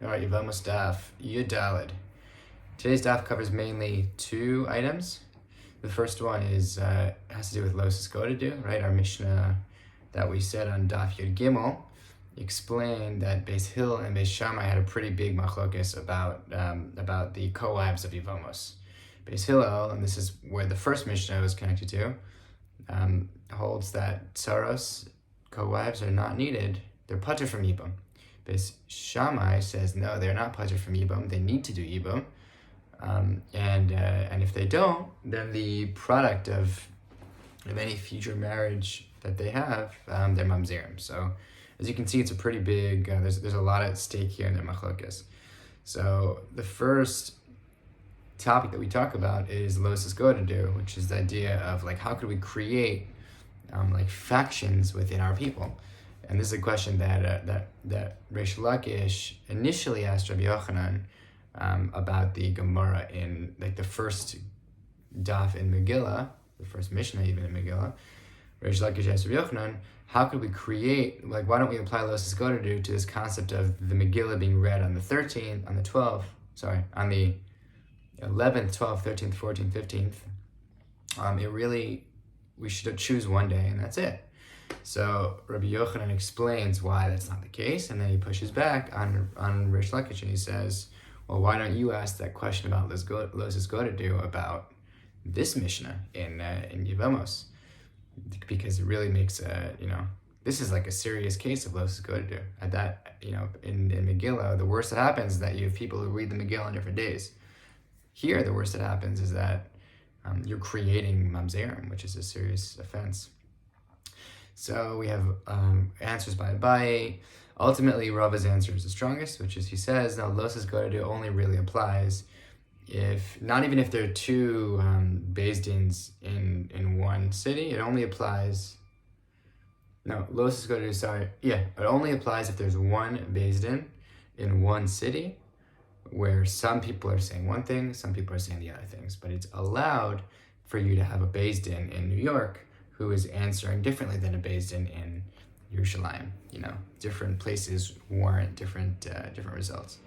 All right, Yevamos Daf Yudalid. Today's daf covers mainly two items. The first one is has to do with Los Esgodadu, right? Our Mishnah that we said on Daf Yud Gimel explained that Beis Hill and Beis Shammai had a pretty big machlokes about the co-wives of Yevamos. Beis Hillel, and this is where the first Mishnah was connected to, holds that tsaros, co-wives, are not needed. They're patur from Yibum. Beis Shammai says no, they're not patur from Yibum. They need to do Yibum, and if they don't, then the product of any future marriage that they have, they're mamzerim. So, as you can see, it's a pretty big. There's a lot at stake here in their machlokes. So the first topic that we talk about is Los Esgodadu, which is the idea of like how could we create like factions within our people. And this is a question that Reish Lakish initially asked Rabbi Yochanan about the Gemara in like the first daf in Megillah, the first Mishnah even in Megillah. Reish Lakish asked Rabbi Yochanan, how could we create, like why don't we apply Los Esgodadu to this concept of the Megillah being read on the 11th, 12th, 13th, 14th, 15th. We should choose one day and that's it. So Rabbi Yochanan explains why that's not the case, and then he pushes back on Reish Lakish and he says, well, why don't you ask that question about Los Esgodadu about this Mishnah in Yevamos? Because it really makes this is like a serious case of Los Esgodadu. At that, in Megillah, the worst that happens is that you have people who read the Megillah on different days. Here, the worst that happens is that you're creating mamzerim, which is a serious offense. So we have answers by Abaye. Ultimately, Rava's answer is the strongest, which is he says, no, Los Esgodadu only really applies not even if there are two Beis Dins in one city. It only applies. No, Los Esgodadu. It only applies if there's one Beis Din in one city, where some people are saying one thing, some people are saying the other things. But it's allowed for you to have a Beis Din in New York who is answering differently than a Beis Din in Yerushalayim. Different places warrant different results,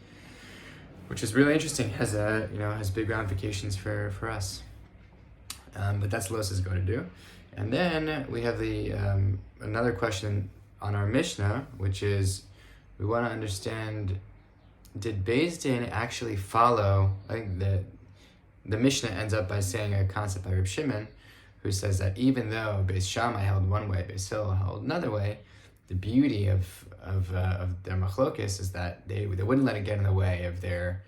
which is really interesting. Has big ramifications for us. But that's Los Esgodadu. And then we have the another question on our Mishnah, which is we want to understand, did Beis Din actually follow? I think the Mishnah ends up by saying a concept by Reb Shimon, who says that even though Beis Shammai held one way, Beis Hillel held another way, the beauty of their machlokes is that they wouldn't let it get in the way of their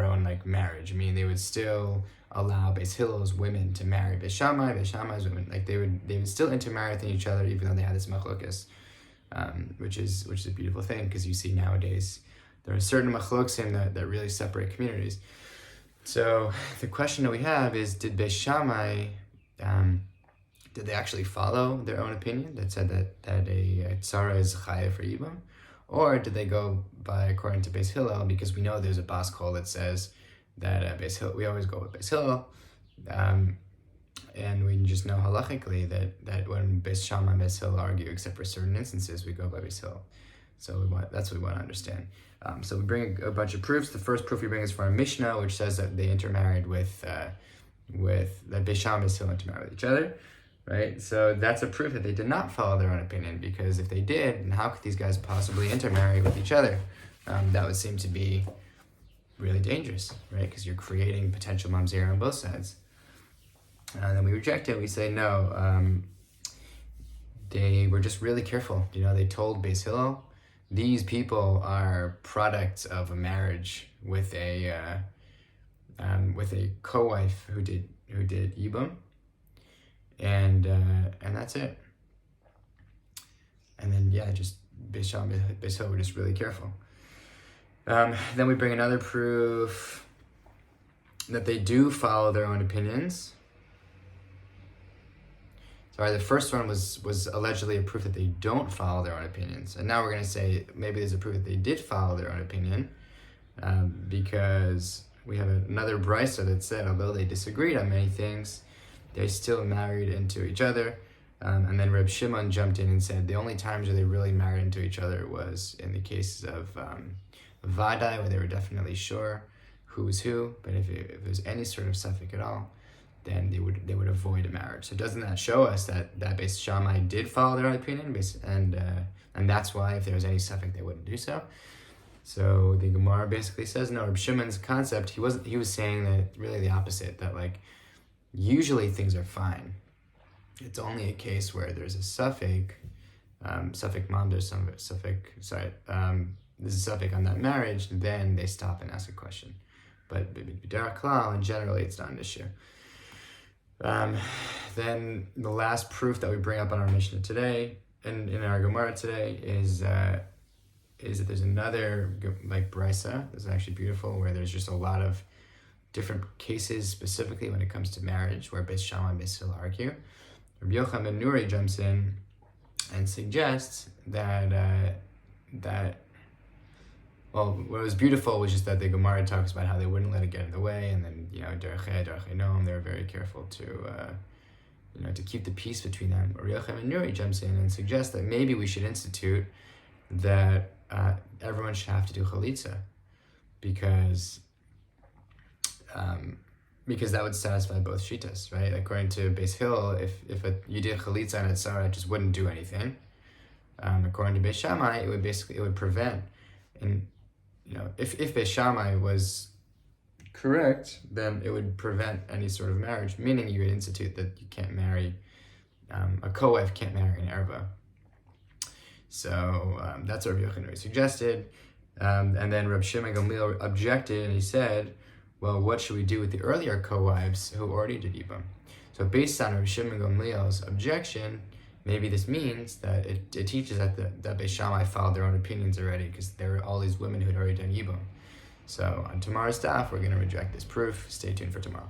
own like marriage. I mean, they would still allow Beis Hillel's women to marry Beis Shammai, Beis Shammai's women. Like they would still intermarry with each other even though they had this machlokes, which is a beautiful thing, because you see nowadays there are certain machlokim that really separate communities. So the question that we have is, did Beis Shammai, did they actually follow their own opinion that said that a tzara is chayav for Yibum? Or did they go by according to Beis Hillel, because we know there's a bas kol that says that Beis Hillel, we always go with Beis Hillel, and we just know halachically that when Beis Shammai and Beis Hillel argue, except for certain instances, we go by Beis Hillel. So that's what we want to understand. So we bring a bunch of proofs. The first proof we bring is from a Mishnah, which says that they intermarried with that Beis Shammai and Beis Hillel intermarried with each other. Right, so that's a proof that they did not follow their own opinion, because if they did, then how could these guys possibly intermarry with each other? That would seem to be really dangerous, right? Because you're creating potential mamzer on both sides. And then we reject it. We say no. They were just really careful. They told Beis Hillel, these people are products of a marriage with a co-wife who did Yibum. And that's it. And then just Beis Shammai and Beis Hillel were just really careful. Then we bring another proof that they do follow their own opinions. Sorry, the first one was allegedly a proof that they don't follow their own opinions, and now we're going to say maybe there's a proof that they did follow their own opinion, because we have another brisa that said although they disagreed on many things, they still married into each other. And then Reb Shimon jumped in and said the only times where they really married into each other was in the cases of vadai, where they were definitely sure who was who, but if it was any sort of suffix at all, then they would avoid a marriage. So doesn't that show us that Beis Shammai did follow their opinion, and that's why if there was any suffix they wouldn't do so. So the Gemara basically says no. Reb Shimon's concept, he was saying that really the opposite, that like usually things are fine. It's only a case where there's a suffix mom, there's some suffix. There's a suffix on that marriage, then they stop and ask a question. But b'derech klal, and generally it's not an issue. Then the last proof that we bring up on our Mishnah today, and in our Gemara today, is that there's another like brisa. This is actually beautiful, where there's just a lot of different cases specifically when it comes to marriage, where Beis Shammai and Beis Hillel argue. Rabbi Yochanan ben Nuri jumps in and suggests that what was beautiful was just that the Gemara talks about how they wouldn't let it get in the way, and then derech noam, they were very careful to keep the peace between them. Rabbi Yochanan ben Nuri jumps in and suggests that maybe we should institute that everyone should have to do chalitza, because that would satisfy both shitas, right? According to Beis Hillel, if you did chalitza and a tzara, it just wouldn't do anything. According to Beis Shammai, it would prevent. And if Beis Shammai was correct, then it would prevent any sort of marriage, meaning you would institute that you can't marry, a co-wife can't marry an erva. So that's what Rabbi Yochanan suggested. And then Reb Shimon Gamliel objected, and he said, well, what should we do with the earlier co-wives who already did Yibam? So based on Reb Shimon Gamliel's objection, maybe this means that it teaches that Beis Shammai followed their own opinions already, because there were all these women who had already done Yibam. So on tomorrow's daf, we're going to reject this proof. Stay tuned for tomorrow.